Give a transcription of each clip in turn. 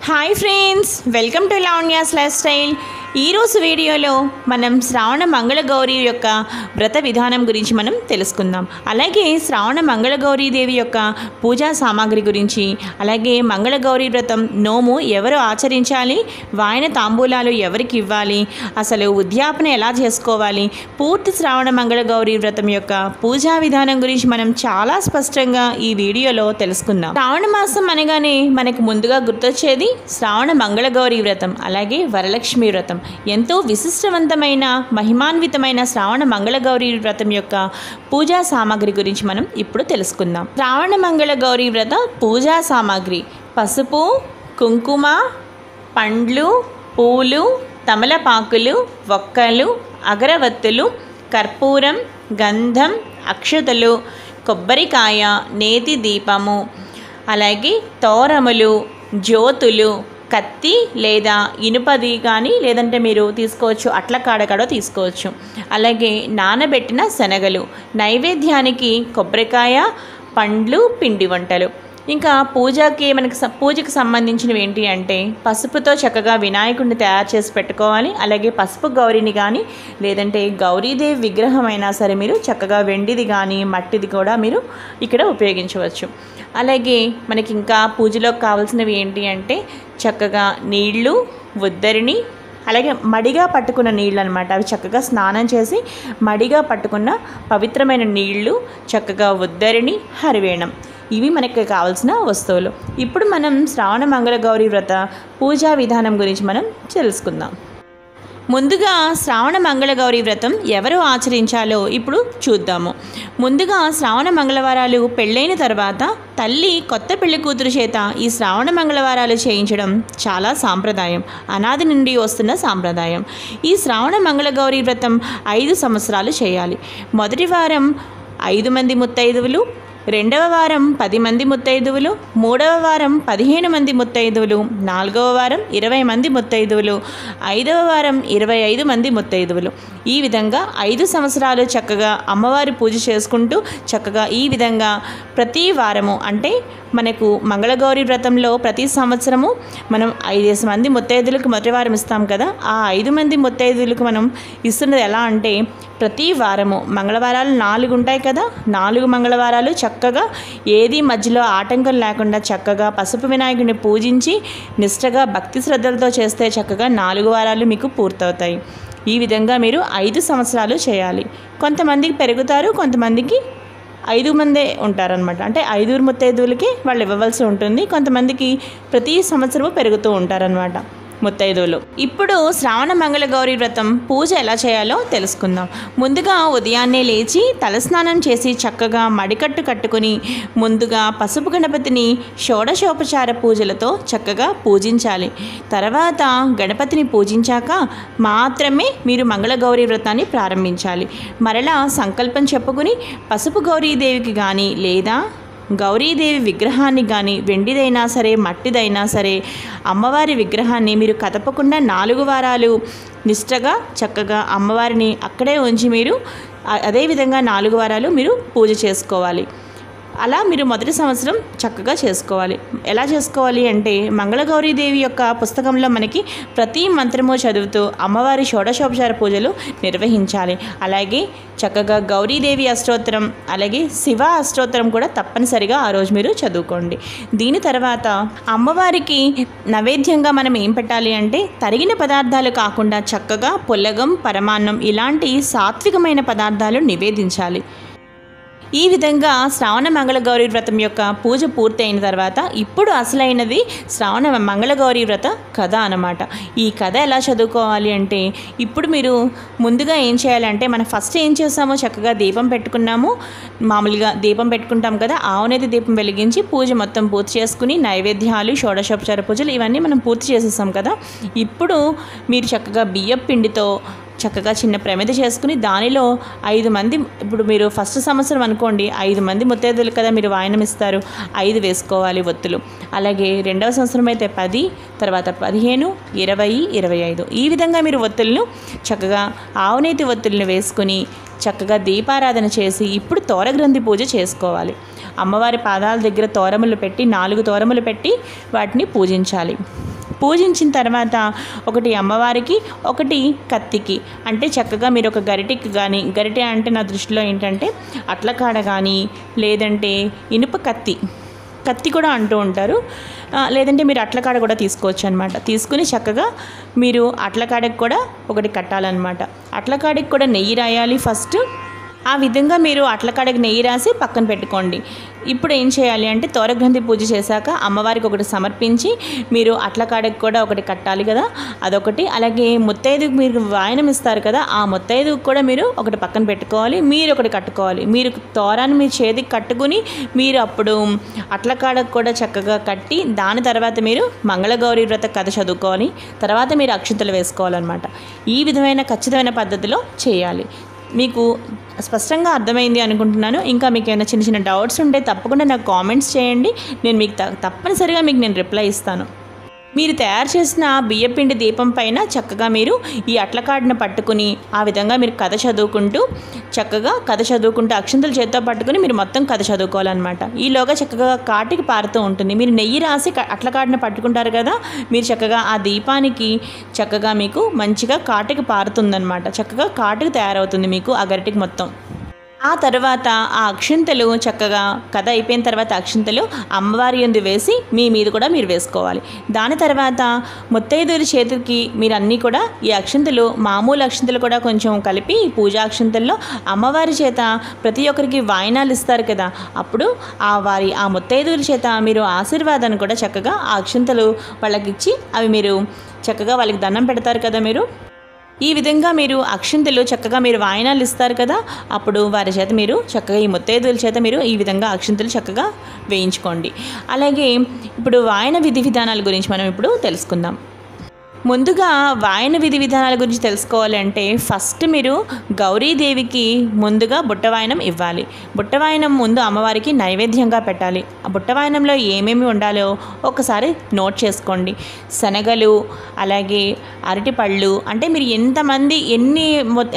Hi friends, welcome to Lavanya's life style. ఈరోజు వీడియోలో మనం శ్రావణ మంగళగౌరి యొక్క వ్రత విధానం గురించి మనం తెలుసుకుందాం. అలాగే శ్రావణ మంగళగౌరీ దేవి యొక్క పూజా సామాగ్రి గురించి, అలాగే మంగళగౌరి వ్రతం నోము ఎవరు ఆచరించాలి, వాయన తాంబూలాలు ఎవరికి ఇవ్వాలి, అసలు ఉద్యాపన ఎలా చేసుకోవాలి, పూర్తి శ్రావణ మంగళగౌరి వ్రతం యొక్క పూజా విధానం గురించి మనం చాలా స్పష్టంగా ఈ వీడియోలో తెలుసుకుందాం. శ్రావణ మాసం అనగానే మనకు ముందుగా గుర్తొచ్చేది శ్రావణ మంగళగౌరి వ్రతం, అలాగే వరలక్ష్మి వ్రతం. ఎంతో విశిష్టవంతమైన మహిమాన్వితమైన శ్రావణ మంగళగౌరి వ్రతం యొక్క పూజా సామాగ్రి గురించి మనం ఇప్పుడు తెలుసుకుందాం. శ్రావణ మంగళగౌరి వ్రత పూజా సామాగ్రి: పసుపు, కుంకుమ, పండ్లు, పూలు, తమలపాకులు, వక్కలు, అగరవత్తులు, కర్పూరం, గంధం, అక్షతలు, కొబ్బరికాయ, నేతి దీపము, అలాగే తోరములు, జ్యోతులు, కత్తి లేదా ఇనుపది కానీ లేదంటే మీరు తీసుకోవచ్చు, అట్ల కాడకడో తీసుకోవచ్చు. అలాగే నానబెట్టిన శనగలు, నైవేద్యానికి కొబ్బరికాయ, పండ్లు, పిండి వంటలు. ఇంకా పూజకి సంబంధించినవి ఏంటి అంటే పసుపుతో చక్కగా వినాయకుడిని తయారు చేసి పెట్టుకోవాలి. అలాగే పసుపు గౌరిని కానీ లేదంటే గౌరీదేవి విగ్రహం అయినా సరే మీరు చక్కగా వెండిది కానీ మట్టిది కూడా మీరు ఇక్కడ ఉపయోగించవచ్చు. అలాగే మనకి ఇంకా పూజలోకి కావాల్సినవి ఏంటి అంటే చక్కగా నీళ్లు, ఉద్దరిని, అలాగే మడిగా పట్టుకున్న నీళ్ళు అనమాట. అవి చక్కగా స్నానం చేసి మడిగా పట్టుకున్న పవిత్రమైన నీళ్లు, చక్కగా ఉద్దరిని, హరివేణం. ఇవి మనకి కావాల్సిన వస్తువులు. ఇప్పుడు మనం శ్రావణ మంగళగౌరి వ్రత పూజా విధానం గురించి మనం తెలుసుకుందాం. ముందుగా శ్రావణ మంగళగౌరి వ్రతం ఎవరు ఆచరించాలో ఇప్పుడు చూద్దాము. ముందుగా శ్రావణ మంగళవారాలు పెళ్ళైన తర్వాత తల్లి కొత్త పెళ్లి కూతురు చేత ఈ శ్రావణ మంగళవారాలు చేయించడం చాలా సాంప్రదాయం, అనాది నుండి వస్తున్న సాంప్రదాయం. ఈ శ్రావణ మంగళగౌరి వ్రతం 5 సంవత్సరాలు చేయాలి. మొదటి వారం 5 మంది ముత్తైదువులు, రెండవ వారం 10 మంది ముత్తైదువులు, మూడవ వారం 15 మంది ముత్తైదువులు, నాలుగవ వారం 20 మంది ముత్తైదువులు, ఐదవ వారం 25 మంది ముత్తైదువులు. ఈ విధంగా 5 సంవత్సరాలు చక్కగా అమ్మవారి పూజ చేసుకుంటూ చక్కగా ఈ విధంగా ప్రతి వారము అంటే మనకు మంగళగౌరి వ్రతంలో ప్రతి సంవత్సరము మనం 5 మంది ముత్తైదులకు మొదటి వారం ఇస్తాం కదా, ఆ 5 మంది ముత్తైదులకు మనం ఇస్తున్నది ఎలా అంటే ప్రతి వారము మంగళవారాలు 4 ఉంటాయి కదా, 4 మంగళవారాలు చక్కగా ఏది మధ్యలో ఆటంకం లేకుండా చక్కగా పసుపు వినాయకుడిని పూజించి నిష్టగా భక్తి శ్రద్ధలతో చేస్తే చక్కగా 4 వారాలు మీకు పూర్తవుతాయి. ఈ విధంగా మీరు 5 సంవత్సరాలు చేయాలి. కొంతమందికి పెరుగుతారు, కొంతమందికి 5 మందే ఉంటారనమాట. అంటే 5 ముత్తైదువులకి వాళ్ళు ఇవ్వవలసి ఉంటుంది. కొంతమందికి ప్రతి సంవత్సరము పెరుగుతూ ఉంటారనమాట ముత్తైదువులు. ఇప్పుడు శ్రావణ మంగళగౌరి వ్రతం పూజ ఎలా చేయాలో తెలుసుకుందాం. ముందుగా ఉదయాన్నే లేచి తలస్నానం చేసి చక్కగా మడికట్టు కట్టుకుని ముందుగా పసుపు గణపతిని షోడశోపచార పూజలతో చక్కగా పూజించాలి. తర్వాత గణపతిని పూజించాక మాత్రమే మీరు మంగళగౌరి వ్రతాన్ని ప్రారంభించాలి. మరలా సంకల్పం చెప్పుకుని పసుపు గౌరీదేవికి కానీ లేదా గౌరీదేవి విగ్రహాన్ని కానీ వెండిదైనా సరే మట్టిదైనా సరే అమ్మవారి విగ్రహాన్ని మీరు కదపకుండా 4 వారాలు నిష్టగా చక్కగా అమ్మవారిని అక్కడే ఉంచి మీరు అదేవిధంగా 4 వారాలు మీరు పూజ చేసుకోవాలి. అలా మీరు మొదటి సంవత్సరం చక్కగా చేసుకోవాలి. ఎలా చేసుకోవాలి అంటే మంగళగౌరీదేవి యొక్క పుస్తకంలో మనకి ప్రతి మంత్రము చదువుతూ అమ్మవారి షోడశోపచార పూజలు నిర్వహించాలి. అలాగే చక్కగా గౌరీదేవి అష్టోత్తరం అలాగే శివ అష్టోత్తరం కూడా తప్పనిసరిగా ఆ రోజు మీరు చదువుకోండి. దీని తర్వాత అమ్మవారికి నైవేద్యంగా మనం ఏం పెట్టాలి అంటే తరిగిన పదార్థాలు కాకుండా చక్కగా పులగం, పరమాన్నం ఇలాంటి సాత్వికమైన పదార్థాలు నివేదించాలి. ఈ విధంగా శ్రావణ మంగళగౌరి వ్రతం యొక్క పూజ పూర్తయిన తర్వాత ఇప్పుడు అసలైనది శ్రావణ మంగళగౌరి వ్రత కథ అన్నమాట. ఈ కథ ఎలా చదువుకోవాలి అంటే ఇప్పుడు మీరు ముందుగా ఏం చేయాలంటే మనం ఫస్ట్ ఏం చేస్తామో చక్కగా దీపం పెట్టుకున్నాము. మామూలుగా దీపం పెట్టుకుంటాం కదా, ఆవునేతి దీపం వెలిగించి పూజ మొత్తం పూర్తి చేసుకుని నైవేద్యాలు, షోడశోపచార పూజలు ఇవన్నీ మనం పూర్తి చేసేస్తాం కదా. ఇప్పుడు మీరు చక్కగా బియ్యం పిండితో చక్కగా చిన్న ప్రమిద చేసుకుని దానిలో 5 మంది, ఇప్పుడు మీరు ఫస్ట్ సంవత్సరం అనుకోండి 5 మంది ముత్తైదులు కదా మీరు వాయనం ఇస్తారు, 5 వేసుకోవాలి ఒత్తులు. అలాగే రెండవ సంవత్సరం అయితే 10, తర్వాత 15, 20, 25 ఈ విధంగా మీరు ఒత్తులను చక్కగా ఆవునేతి ఒత్తులను వేసుకుని చక్కగా దీపారాధన చేసి ఇప్పుడు తోరగ్రంథి పూజ చేసుకోవాలి. అమ్మవారి పాదాల దగ్గర తోరములు పెట్టి 4 తోరములు పెట్టి వాటిని పూజించాలి. పూజించిన తర్వాత ఒకటి అమ్మవారికి, ఒకటి కత్తికి. అంటే చక్కగా మీరు ఒక గరిటెకి కానీ, గరిటె అంటే నా దృష్టిలో ఏంటంటే అట్లకాడ కానీ, లేదంటే ఇనుప కత్తి కూడా అంటూ ఉంటారు, లేదంటే మీరు అట్లకాడ కూడా తీసుకోవచ్చు అనమాట. తీసుకుని చక్కగా మీరు అట్లకాడకి కూడా ఒకటి కట్టాలన్నమాట. అట్లకాడకి కూడా నెయ్యి రాయాలి ఫస్ట్. ఆ విధంగా మీరు అట్లకాడకి నెయ్యి రాసి పక్కన పెట్టుకోండి. ఇప్పుడు ఏం చేయాలి అంటే తోరగ్రంథి పూజ చేశాక అమ్మవారికి ఒకటి సమర్పించి మీరు అట్లకాడకి కూడా ఒకటి కట్టాలి కదా, అదొకటి. అలాగే ముత్తైదుకు మీరు వాయనం ఇస్తారు కదా, ఆ ముత్తైదుకు కూడా మీరు ఒకటి పక్కన పెట్టుకోవాలి, మీరు ఒకటి కట్టుకోవాలి. మీరు తోరాన్ని మీ చేతికి కట్టుకుని మీరు అప్పుడు అట్లకాడకు కూడా చక్కగా కట్టి దాని తర్వాత మీరు మంగళగౌరి వ్రత కథ చదువుకోవాలి. తర్వాత మీరు అక్షింతలు వేసుకోవాలన్నమాట. ఈ విధమైన ఖచ్చితమైన పద్ధతిలో చేయాలి. మీకు స్పష్టంగా అర్థమైంది అనుకుంటున్నాను. ఇంకా మీకు ఏమైనా చిన్న చిన్న డౌట్స్ ఉంటే తప్పకుండా నాకు కామెంట్స్ చేయండి. నేను మీకు తప్పనిసరిగా మీకు రిప్లై ఇస్తాను. మీరు తయారు చేసిన బియ్యపిండి దీపం పైన చక్కగా మీరు ఈ అట్లకాడను పట్టుకుని ఆ విధంగా మీరు కథ చదువుకుంటూ అక్షింతలు చేత్తో పట్టుకుని మీరు మొత్తం కథ చదువుకోవాలన్నమాట. ఈలోగా చక్కగా కాటికి పారుతూ ఉంటుంది. మీరు నెయ్యి రాసి అట్లకాడను పట్టుకుంటారు కదా, మీరు చక్కగా ఆ దీపానికి చక్కగా మీకు మంచిగా కాటికి పారుతుందన్నమాట. చక్కగా కాటికి తయారవుతుంది మీకు ఆ గరిటికి మొత్తం. ఆ తర్వాత ఆ అక్షింతలు చక్కగా కథ అయిపోయిన తర్వాత అక్షింతలు అమ్మవారి యందు వేసి మీ మీద కూడా మీరు వేసుకోవాలి. దాని తర్వాత ముత్తైదుల చేతికి మీరు అన్నీ కూడా ఈ అక్షింతలు మామూలు అక్షింతలు కూడా కొంచెం కలిపి పూజా అక్షింతల్లో అమ్మవారి చేత ప్రతి ఒక్కరికి వాయినాలు ఇస్తారు కదా, అప్పుడు ఆ ముత్తైదుల చేత మీరు ఆశీర్వాదాన్ని కూడా చక్కగా ఆ అక్షింతలు వాళ్ళకి ఇచ్చి అవి మీరు చక్కగా వాళ్ళకి దండం పెడతారు కదా. మీరు ఈ విధంగా మీరు అక్షింతలు చక్కగా మీరు వాయినాలు ఇస్తారు కదా, అప్పుడు వారి చేత మీరు చక్కగా ఈ ముత్తైదుల చేత మీరు ఈ విధంగా అక్షింతలు చక్కగా వేయించుకోండి. అలాగే ఇప్పుడు వాయన విధి విధానాల గురించి మనం ఇప్పుడు తెలుసుకుందాం. ముందుగా వాయన విధి విధానాల గురించి తెలుసుకోవాలంటే ఫస్ట్ మీరు గౌరీదేవికి ముందుగా బుట్టవాయనం ఇవ్వాలి. బుట్టవాయనం ముందు అమ్మవారికి నైవేద్యంగా పెట్టాలి. ఆ బుట్టవాయనంలో ఏమేమి ఉండాలో ఒకసారి నోట్ చేసుకోండి. శనగలు, అలాగే అరటిపళ్ళు, అంటే మీరు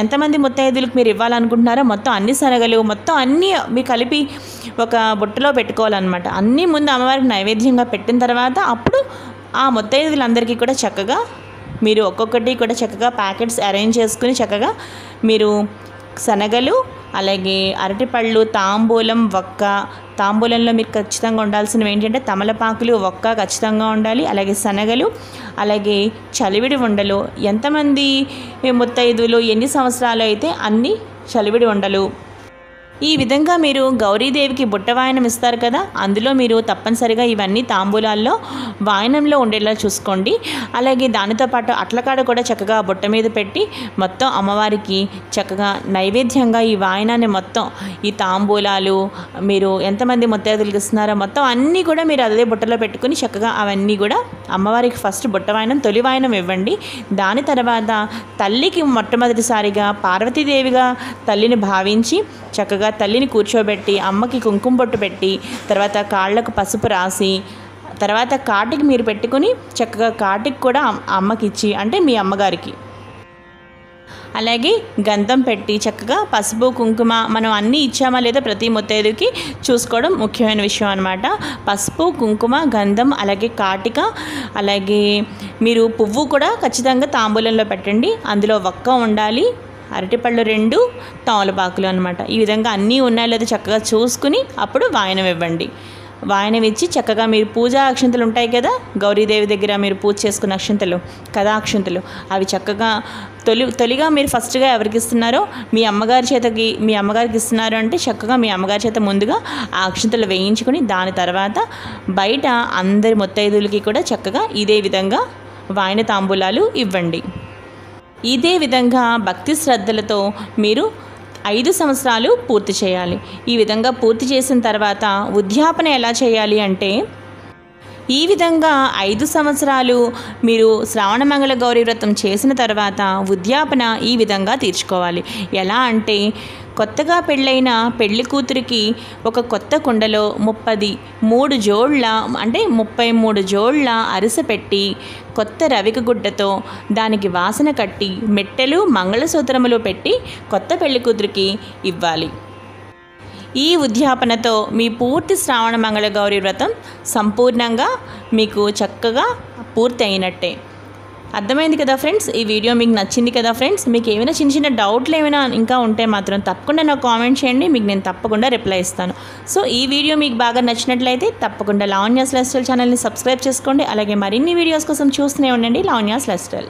ఎంతమంది ముత్తైదులకు మీరు ఇవ్వాలనుకుంటున్నారో మొత్తం అన్ని శనగలు మొత్తం అన్నీ మీరు కలిపి ఒక బుట్టలో పెట్టుకోవాలన్నమాట. అన్నీ ముందు అమ్మవారికి నైవేద్యంగా పెట్టిన తర్వాత అప్పుడు ఆ ముత్తైదులందరికీ కూడా చక్కగా మీరు ఒక్కొక్కటి కూడా చక్కగా ప్యాకెట్స్ అరేంజ్ చేసుకుని చక్కగా మీరు శనగలు, అలాగే అరటిపళ్ళు, తాంబూలం, వక్క. తాంబూలంలో మీరు ఖచ్చితంగా ఉండాల్సినవి ఏంటంటే తమలపాకులు, వక్క ఖచ్చితంగా ఉండాలి. అలాగే శనగలు, అలాగే చలివిడి ఉండలు. ఎంతమంది ముత్తైదులు ఎన్ని సంవత్సరాలు అయితే అన్ని చలివిడి ఉండలు. ఈ విధంగా మీరు గౌరీదేవికి బుట్ట వాయనం ఇస్తారు కదా, అందులో మీరు తప్పనిసరిగా ఇవన్నీ తాంబూలాల్లో వాయనంలో ఉండేలా చూసుకోండి. అలాగే దానితో పాటు అట్లకాడ కూడా చక్కగా బుట్ట మీద పెట్టి మొత్తం అమ్మవారికి చక్కగా నైవేద్యంగా ఈ వాయనాన్ని మొత్తం ఈ తాంబూలాలు మీరు ఎంతమంది ముత్తైదులకు ఇస్తున్నారో మొత్తం అన్నీ కూడా మీరు అదే బుట్టలో పెట్టుకుని చక్కగా అవన్నీ కూడా అమ్మవారికి ఫస్ట్ బుట్ట వాయనం తొలి వాయనం ఇవ్వండి. దాని తర్వాత తల్లికి మొట్టమొదటిసారిగా పార్వతీదేవిగా తల్లిని భావించి చక్కగా తల్లిని కూర్చోబెట్టి అమ్మకి కుంకుమ బొట్టు పెట్టి తర్వాత కాళ్ళకు పసుపు రాసి తర్వాత కాటికి మీరు పెట్టుకుని చక్కగా కాటికి కూడా అమ్మకి ఇచ్చి, అంటే మీ అమ్మగారికి అలాగే గంధం పెట్టి చక్కగా పసుపు కుంకుమ మనం అన్నీ ఇచ్చామా లేదా ప్రతి ముత్తైదుకి చూసుకోవడం ముఖ్యమైన విషయం అన్నమాట. పసుపు, కుంకుమ, గంధం, అలాగే కాటిక, అలాగే మీరు పువ్వు కూడా ఖచ్చితంగా తాంబూలంలో పెట్టండి. అందులో వక్క ఉండాలి, అరటిపళ్ళు 2, తమలపాకులు అనమాట. ఈ విధంగా అన్నీ ఉన్నాయో లేదో చక్కగా చూసుకుని అప్పుడు వాయనం ఇవ్వండి. వాయనం ఇచ్చి చక్కగా మీరు పూజా అక్షింతలు ఉంటాయి కదా, గౌరీదేవి దగ్గర మీరు పూజ చేసుకున్న అక్షింతలు, కథాక్షింతలు, అవి చక్కగా తొలిగా మీరు ఫస్ట్గా ఎవరికి ఇస్తున్నారో మీ అమ్మగారికి ఇస్తున్నారు అంటే చక్కగా మీ అమ్మగారి చేత ముందుగా ఆ అక్షింతలు వేయించుకొని దాని తర్వాత బయట అందరి ముత్తైదులకి కూడా చక్కగా ఇదే విధంగా వాయన తాంబూలాలు ఇవ్వండి. ఇదే విధంగా భక్తి శ్రద్ధలతో మీరు 5 సంవత్సరాలు పూర్తి చేయాలి. ఈ విధంగా పూర్తి చేసిన తర్వాత ఉద్యాపన ఎలా చేయాలి అంటే ఈ విధంగా 5 సంవత్సరాలు మీరు శ్రావణమంగళ గౌరీ వ్రతం చేసిన తర్వాత ఉద్యాపన ఈ విధంగా తీర్చుకోవాలి. ఎలా అంటే కొత్తగా పెళ్ళైన పెళ్లి కూతురికి ఒక కొత్త కుండలో 33 జోళ్ళ అంటే 33 జోళ్ళ అరిసె పెట్టి కొత్త రవిక గుడ్డతో దానికి వాసన కట్టి మెట్టెలు మంగళసూత్రములు పెట్టి కొత్త పెళ్లి కూతురికి ఇవ్వాలి. ఈ ఉద్యాపనతో మీ పూర్తి శ్రావణ మంగళ గౌరీ వ్రతం సంపూర్ణంగా మీకు చక్కగా పూర్తి అయినట్టే. అర్థమైంది కదా ఫ్రెండ్స్? ఈ వీడియో మీకు నచ్చింది కదా ఫ్రెండ్స్? మీకు ఏమైనా చిన్న చిన్న డౌట్లు ఏమైనా ఇంకా ఉంటే మాత్రం తప్పకుండా నాకు కామెంట్ చేయండి, మీకు నేను తప్పకుండా రిప్లై ఇస్తాను. సో ఈ వీడియో మీకు బాగా నచ్చినట్లయితే తప్పకుండా లావణ్యాస్ లైఫ్ స్టైల్ ఛానల్ని సబ్స్క్రైబ్ చేసుకోండి. అలాగే మరిన్ని వీడియోస్ కోసం చూస్తూనే ఉండండి లావణ్యాస్ లైఫ్ స్టైల్.